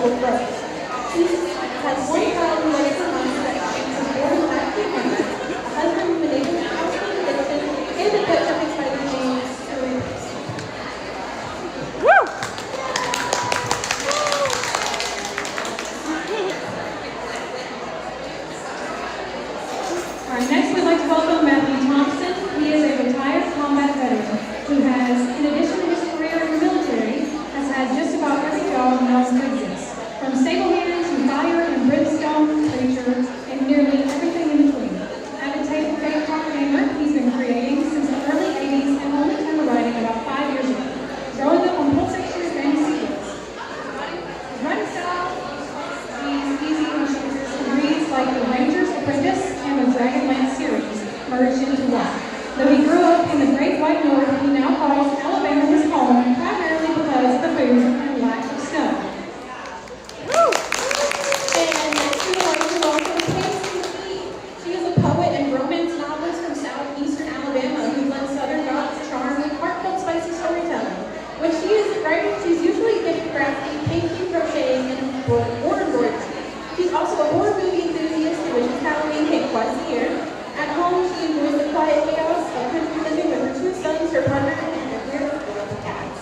with Rose. She has one child who lives her mom that she was born in the last few months, a husband who enables counseling addiction, and a pet perfect by the name of Woo! All right, next we'd like to welcome Matthew Thompson. He is a retired combat veteran who has, in addition to his career in the military, has had just about every job known to exist, from stable hand to fire and brimstone preacher, and nearly everything in between. Avid tabletop gamer, he's been creating since the early 80s and only started writing about 5 years ago, growing up on Pulse Pictures fantasy books. His writing style, he's easy on shoulders and reads like The Ranger's Apprentice and the Dragonlance series merged into one. Though he grew up in the Great White North, he now calls Alabama his home, primarily because of the food and lack of snow. Woo! And next we would like to welcome Tamsyn Key. She is a poet and romance novelist from southeastern Alabama who blends southern goth charm with heartfelt, spicy storytelling. When she is writing, she's usually good at crafting, painting, crocheting, and or embroidery. She's also a horror movie enthusiast who wishes Halloween came twice a year. At home, she enjoys the quiet chaos of country living with her 2 sons, her partner, and her weird cats.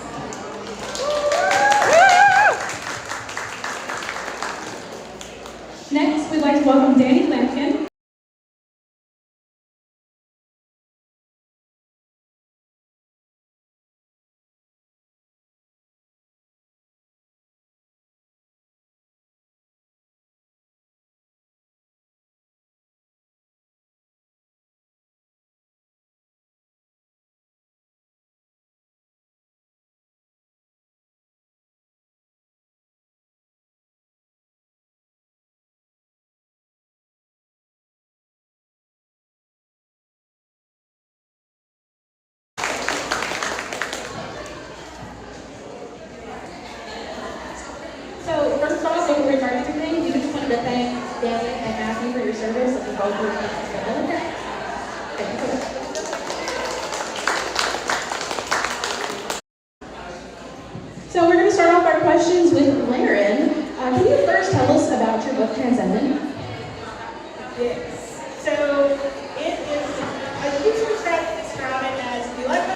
Next, we'd like to welcome Danny Lampkin. So, first off, before we start everything, we just wanted to thank Danny and Matthew for your service as we both were in the military. Thank you so much. So, we're going to start off our questions with Laren. Can you first tell us about your book, Transcendent? Yes. So, it is, I usually try to describe it as 11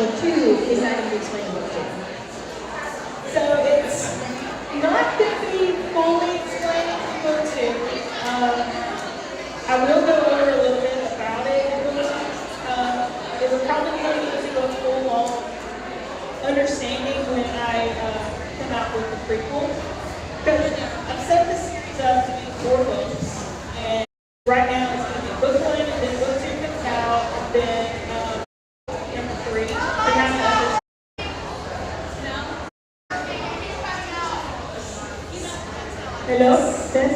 Book 2 is that you explain book 2. So it's not going to be fully explained in book 2. I will go over a little bit about it in book 2. It will probably be into a full-on understanding when I come out with the prequel. Because I've set this series up to be 4 books. And right now it's going to be book 1, and then book 2 comes out, and then number 3. And I'm Hello? Yes?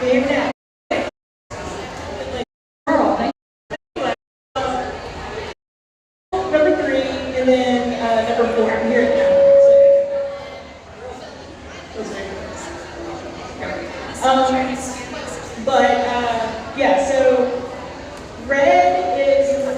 Hear me now? Number 3, and then number 4. I'm here now. But yeah, so red is a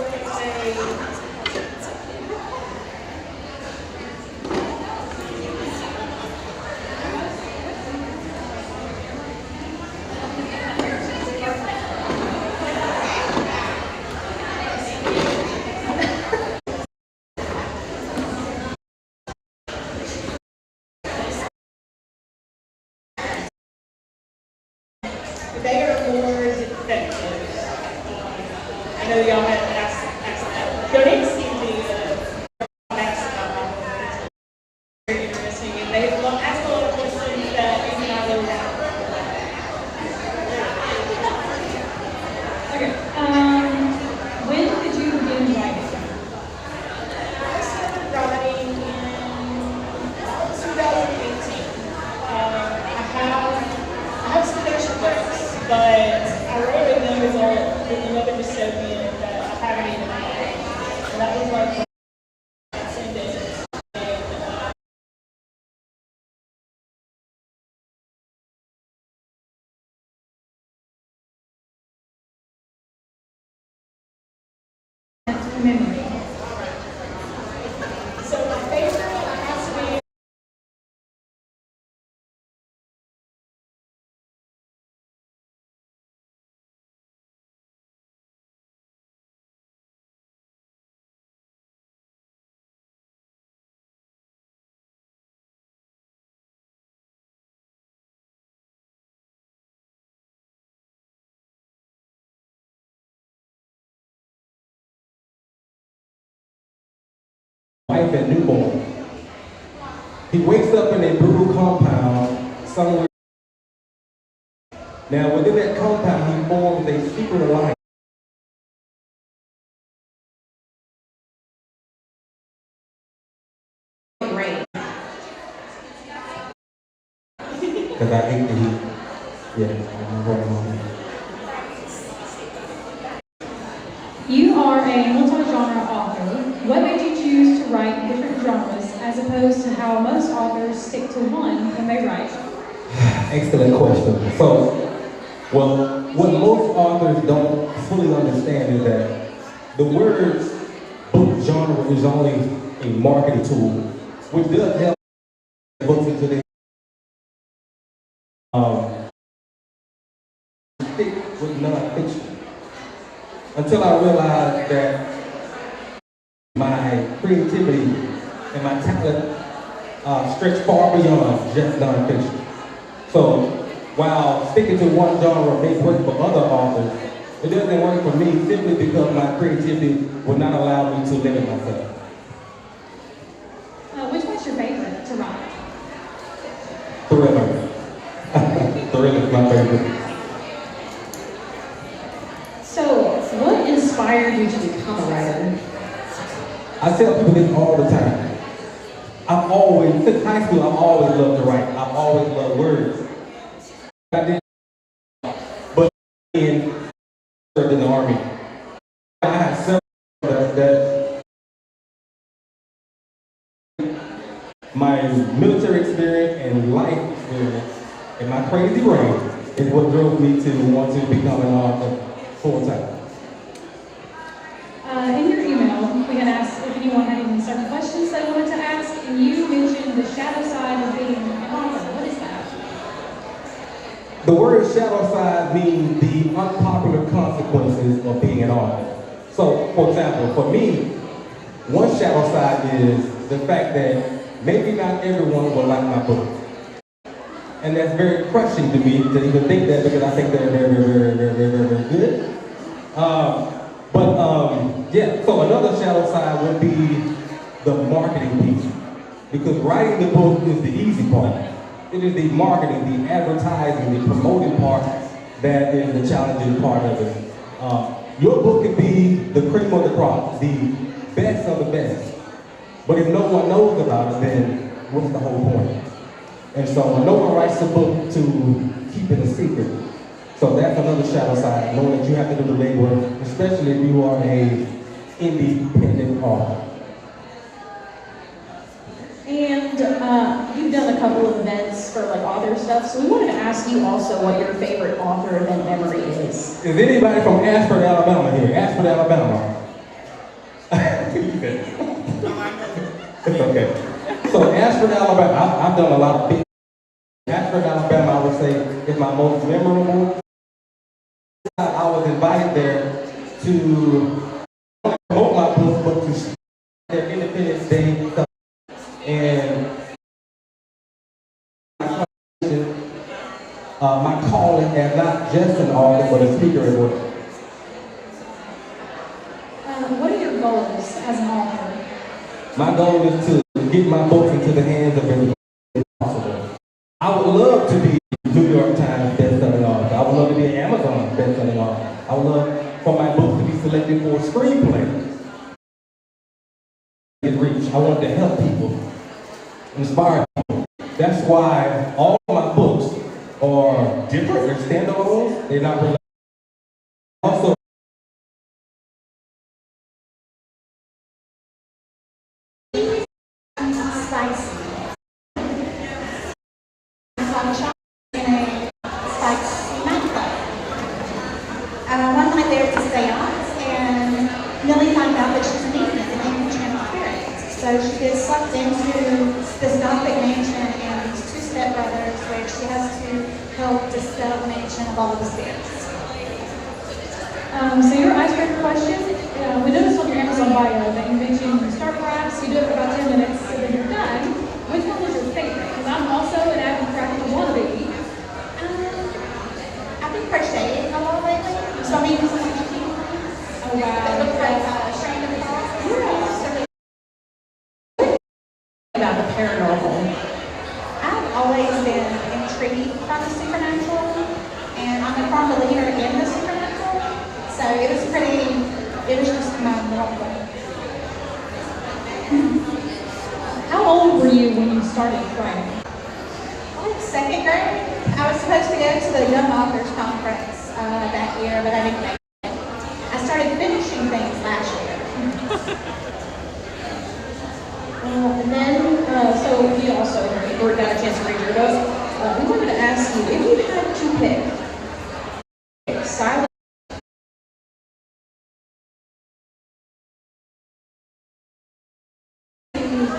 they are more defective. I know y'all had asked that. Y'all need to see the asked about my very interesting, and they asked a lot of questions that even I really don't. Okay, when did you begin writing? I started writing in 2018. I have some fiction books, but I wrote a young adult with another dystopian that I wife and newborn. He wakes up in a brutal compound somewhere. Now, within that compound, he forms a secret alliance. Great. Because I hate the heat. Yeah, I'm working on it. You are a multi-genre author. What made you choose to write different genres as opposed to how most authors stick to one when they write? Excellent question. So, well, what most authors don't fully understand is that the words book genre is only a marketing tool, which does help books into their stick with non-fiction. Until I realized that my creativity and my talent stretch far beyond just non-fiction. So while sticking to one genre may work for other authors, it doesn't work for me simply because my creativity would not allow me to limit myself. Which one's your favorite to write? Thriller. Thriller is my favorite. So, what inspired you to become a writer? I tell people this all the time. Since high school, I've always loved to write. I've always loved words. I did, but in the Army, I had several that my military experience and life experience and my crazy brain is what drove me to want to become an author full-time. In your email, we had asked if anyone had any certain questions they wanted to ask, and you mentioned the shadow side of being an author. What is that? The word shadow side means the unpopular consequences of being an author. So, for example, for me, one shadow side is the fact that maybe not everyone will like my book. And that's very crushing to me to even think that, because I think they're very good. Yeah, so another shadow side would be the marketing piece. Because writing the book is the easy part. It is the marketing, the advertising, the promoting part that is the challenging part of it. Your book could be the cream of the crop, the best of the best. But if no one knows about it, then what's the whole point? And so no one writes a book to keep it a secret. So that's another shadow side, knowing that you have to do the legwork, especially if you are an independent author. And you've done a couple of events for like author stuff, so we wanted to ask you also what your favorite author event memory is. Is anybody from Ashford, Alabama here? Ashford, Alabama. It's okay. So Ashford, Alabama, I've done a lot of big. Ashford, Alabama, I would say, is my most memorable. I was invited there to promote my book, but to share their Independence Day. And my calling as not just an author, but a speaker as well. What are your goals as an author? My goal is to get my books into the hands of everyone possible. I would love to be New York Times best-selling author. I would love to be an Amazon best-selling author. I would love for my books to be selected for a screenplay. I want to help people, inspire people. That's why all my books are different. They're standalones. They're not related. Also, spicy. Sunshine in a spicy nightclub. One night there was a seance, and Millie found out that she's medium and ancient spirit. So she gets sucked into this Gothic mansion and these two stepbrothers, where she has to help dispel the mansion of all of the spirits. So your icebreaker question, we noticed on your Amazon bio that you mentioned you start crafts, you do it for about 10 minutes, and then you're done. Which one was your favorite? Because I'm also an avid crafter wannabe. I've been crocheting a lot lately, so I'm even some Oh wow. It looks like paranormal? I've always been intrigued by the supernatural, and I'm a part believer in the supernatural, so it was just my normal. How old were you when you started writing? Like second grade, I was supposed to go to the Young Authors Conference that year, but I didn't make it. I started finishing things last year. And then, so we also got a chance to read your book. We wanted to ask you, if you had to pick silent.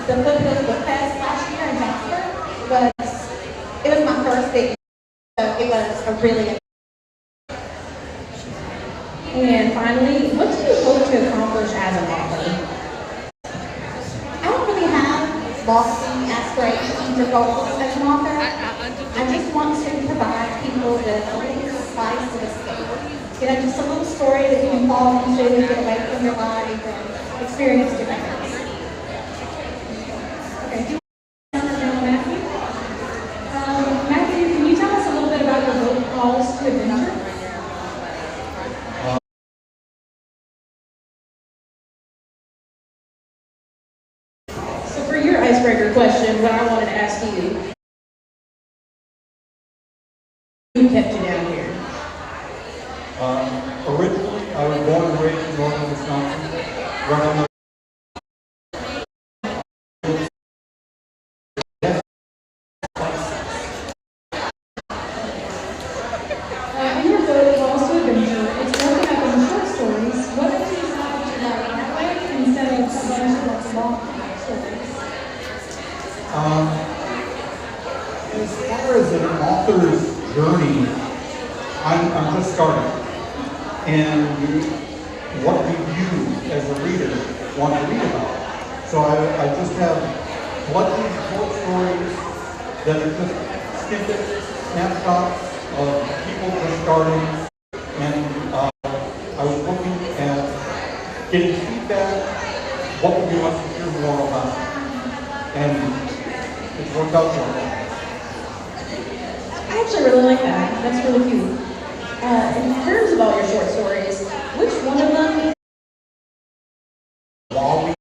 The book was the fest last year in Jasper. It was my first big, so it was a really. And finally, what do you hope to accomplish as an author? I don't really have lofty aspirations or goals as an author. I just want to provide people with a little slice of escape. You know, just a little story that you can fall into, get away from your life, and experience different things. Okay. Matthew? Matthew, can you tell us a little bit about your book, Calls to Adventure? So for your icebreaker question, what I wanted to ask you, who kept you down here? Originally, I was born and raised in northern Wisconsin, right on the In your book, Calls to Adventure, it's broken up into short stories. What made you decide to write that way instead of a bunch of long stories? As far as an author's journey, I'm just starting. And what do you, as a reader, want to read about? So I just have glitchy short stories that are just snippets, snapshots of people just starting. And I was looking at getting feedback. What would you like to hear more about? And it's worked out for me. I actually really like that. That's really cute. In terms of all your short stories, which one of them? While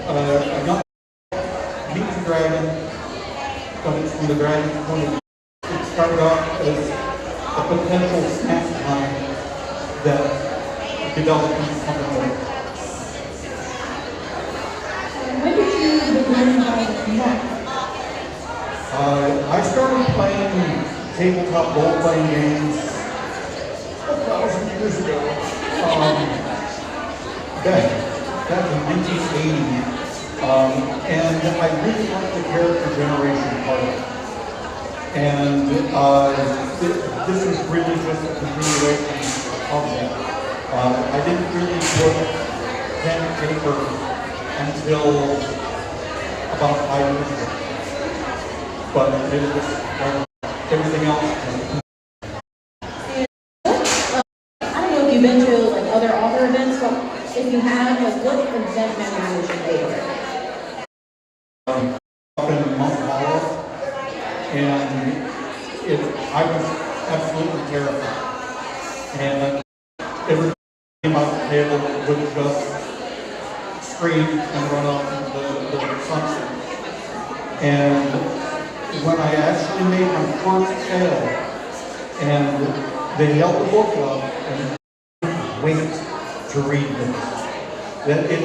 a young meets a dragon, coming from the dragon's point of view, it started off as a potential snack time that developed into something more. When did you begin writing that? I started playing tabletop role-playing games 1,000 years ago. Back in 1980. And I really liked the character generation part of it. And this is really just a continuation of that. I didn't really put pen and paper until about 5 years ago. But it was everything else. I don't know if you've been to like other author events, but if you have, like what event memory was your favorite? Up in Mount Hollow, and I was absolutely terrified. And every came out the table would just scream and run off into the sunset. And when I actually made my first sale, and they held the book up and couldn't wait to read this. That it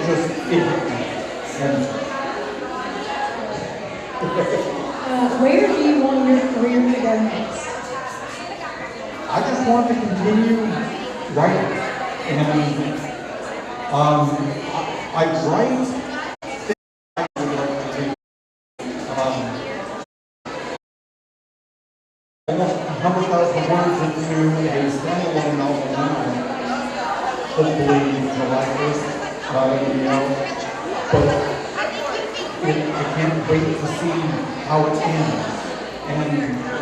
hit me. And Where do you want your career to go next? I just want to continue writing. And I write things I would like to do. Almost 100,000 words into a standalone novel now. Hopefully July 1st, but I can't wait to see how it ends and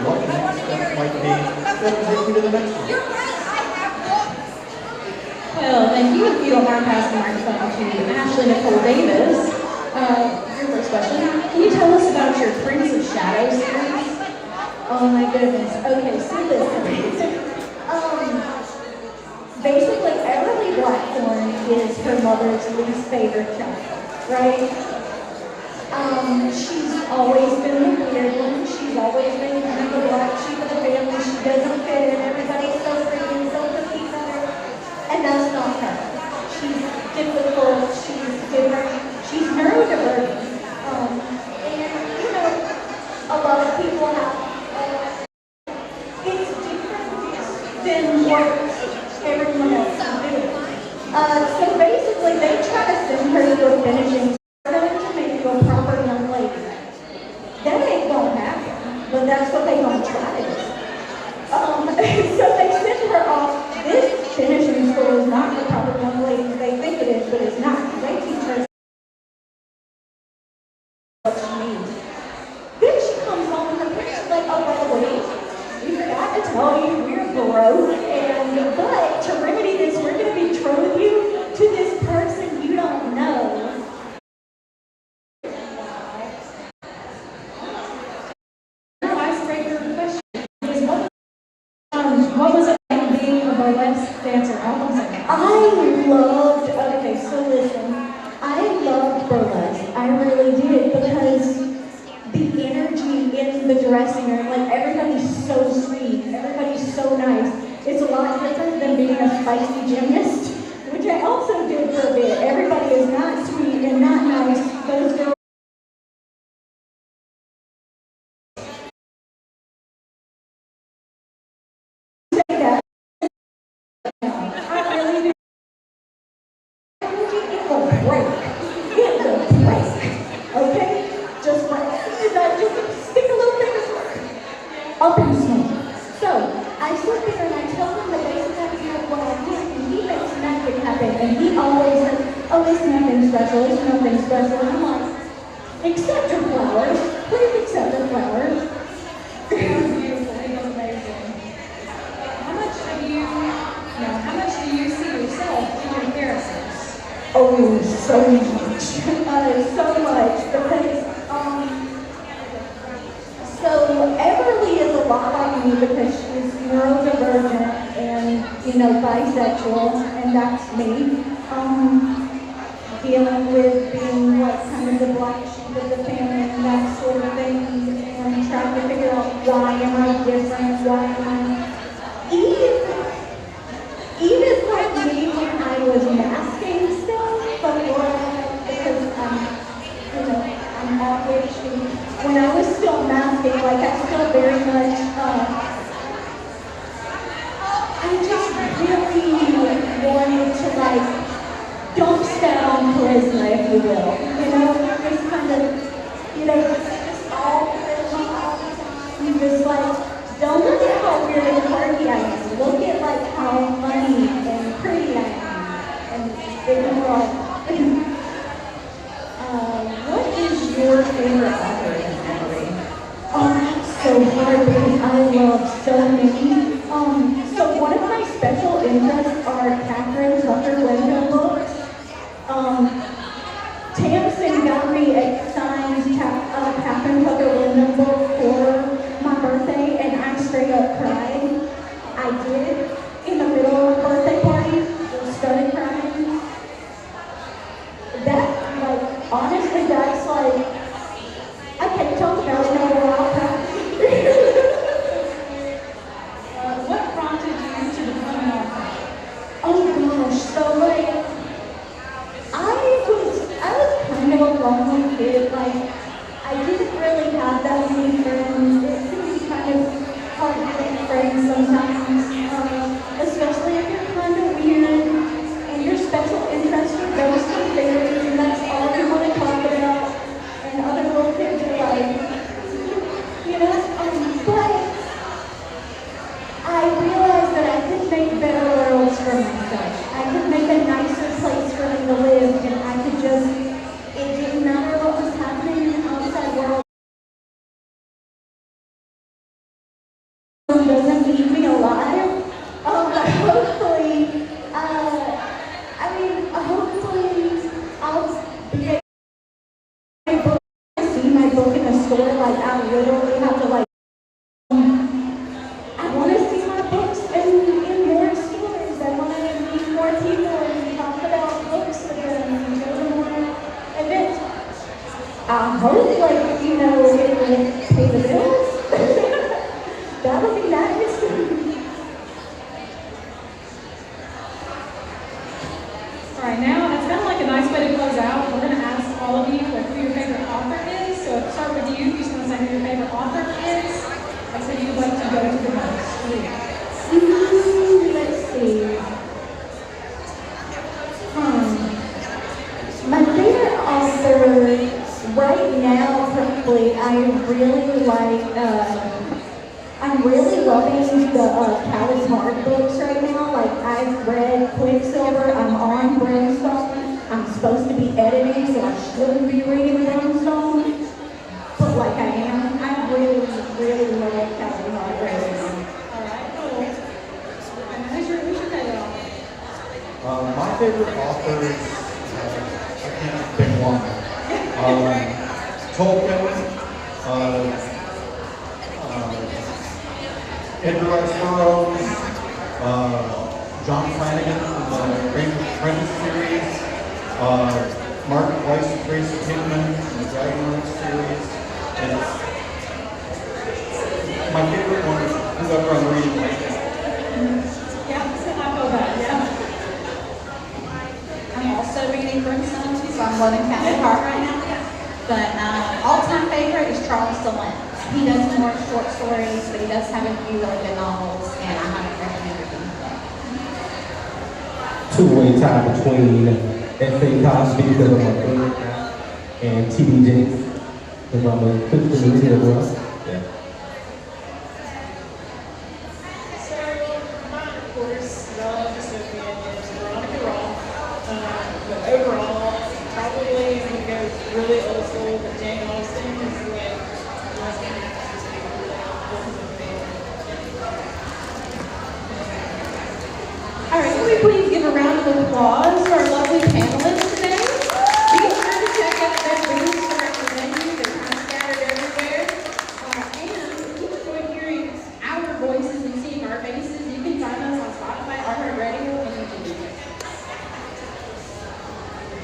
what the next step might be that will take me to the next one. Well, thank you. If you don't mind passing the microphone to Ashley Nicole Davis, your first question. Can you tell us about your Prince of Shadows series? Oh my goodness. Okay, so listen. Basically, Everly Blackthorn is her mother's least favorite child, right? She's always been the weird one. She's always been kind of the black sheep of the family. She doesn't fit in. Everybody's so pretty and so cookie cutter. And that's not her. She's difficult. She's different. She's neurodivergent. And, you know, a lot of people have, it's different than what everyone else is doing. So basically, they try to send her to a finishing program to make you a proper young lady. That ain't gonna happen, but that's what they gonna try to do. So they send her off. This finishing school is not for proper young ladies. They think it is, but it's not. They teach her what she needs. Then she comes home and her parents are like, oh, by the way, we forgot to tell you we're broke, but to remedy this, we're going to betroth you to this person you don't know. No, icebreaker question is what was it like being a burlesque dancer? How was it? Okay, so listen, I loved burlesque. I really did, because the energy in the dressing room, like everybody's so sweet, everybody's so nice. It's a lot different than being a spicy gymnast, which I also did for a bit. Everybody is not sweet and not nice. Those girls. Say that. I really do. It will break. It will break. Okay? Just break. Just stick a little finger through. Up and smoke. So, I sit there and I tell him the basic idea of what I want, and he makes nothing happen. And he always says, oh, it's nothing special, it's nothing special. And I'm like, accept your flowers. Please accept your flowers. It was beautiful. It was amazing. How much do you see yourself in your characters? Oh, so much. So much. Because, so Everly is a lot like me because she's neurodivergent and, you know, bisexual, and that's me. Dealing with being like kind of the black sheep of the family and that sort of thing, and trying to figure out why am I different, why am I... Eve is like me when I was masking stuff before, because I'm ADHD. When I was still masking, like I still very much, I just really wanted to like, don't step on charisma, if you will. You know, just kind of, just all charisma all the time. You just like, don't look at how weird and quirky I am. Look at like how funny and pretty I am. And big and broad. What is your favorite author in Everly? Oh, that's so hard because I love so many. So one of my special interests are Catherine Tucker Wendell books. Tamsyn got me a signed Catherine Tucker Wendell book for my birthday, and I straight up cried. I did. In the middle of a birthday party, just started crying. That, like, honestly, that's like, I can't talk about it no more, I'll cry. What prompted you to become an author? Oh gosh, so like, I was kind of a lonely kid. Like, I didn't really have that many friends. It can be kind of hard to make friends sometimes, especially if you're kind of weird and your special interests are ghosts and fairies, and that's all you want to talk about. And other little kids are like, but I realized that I could make better worlds for myself. I could make a nicer place for me to live, and I could just, it didn't matter what was happening in the outside world. Doesn't keep me alive. Hopefully, hopefully I'll be able I hope, like, you know, it will pay the bills. That would be nice. All right, now that's kind of like a nice way to close out. We're going to ask all of you like who your favorite author is. So if we start with you, you're just going to say who your favorite author is. And so you'd like to go to the most. Let's see. My favorite author right now, probably, I'm really loving the Callie Hart books right now. Like, I've read Quicksilver, I'm on Brimstone. I'm supposed to be editing, so I shouldn't be reading Brimstone. But like I am, I really, really love Callie Hart right now. All right, cool. And who's your favorite author? My favorite authors, I can't pick one. Tolkien, Edgar Rice Burroughs, John Flanagan from the Ranger Apprentice series, Margaret Weiss, Tracy Hickman from the Dragonlance series, and my favorite one is whoever I'm reading right now. Yeah, I feel that, yeah. I'm also reading Brimstone too, so I'm loving Callie Hart right now. But all-time favorite is Charles Dillon. He does more short stories, but he does have a few really good novels, and I highly recommend them. Two-way tie between F.A. Cosby, because I'm a third guy, and T.D. Jakes, because I'm a Christian reader as well. Yeah. So, mine, of course, love dystopian is Veronica Roth. But overall, probably I'm going to go really old school, but Jane Austen is like All right, can we please give a round of applause for our lovely panelists today? Be sure to check out their booths around the venue. They're kind of scattered everywhere. And if you enjoyed hearing our voices and seeing our faces, you can find us on Spotify, iHeartRadio, and YouTube.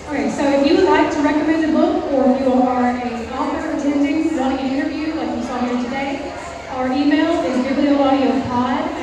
Okay, so if you would like to recommend a book, or if you are an author attending, wanting an interview like you saw here today, our email is bibliaudiopod